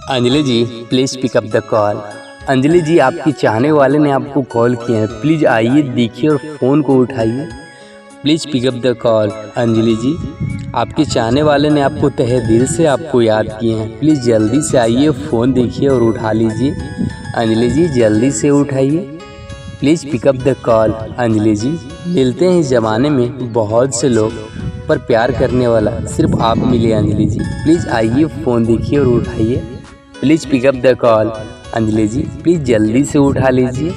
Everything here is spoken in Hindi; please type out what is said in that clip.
Anjali ji please pick up the call. Anjali ji आपकी चाहने वाले ने आपको कॉल किया है, प्लीज़ आइए देखिए और फ़ोन को उठाइए। Please pick up the call. Anjali ji आपके चाहने वाले ने आपको तहे दिल से आपको याद किए हैं, प्लीज़ जल्दी से आइए, फ़ोन देखिए और उठा लीजिए। अंजलि जी जल्दी से उठाइए, please pick up the call. Anjali ji मिलते हैं इस ज़माने में बहुत से लोग, पर प्यार करने वाला सिर्फ आप मिले। अंजलि जी प्लीज़ आइए, फ़ोन देखिए और उठाइए। Please pick up the call. Anjali ji please जल्दी से उठा लीजिए।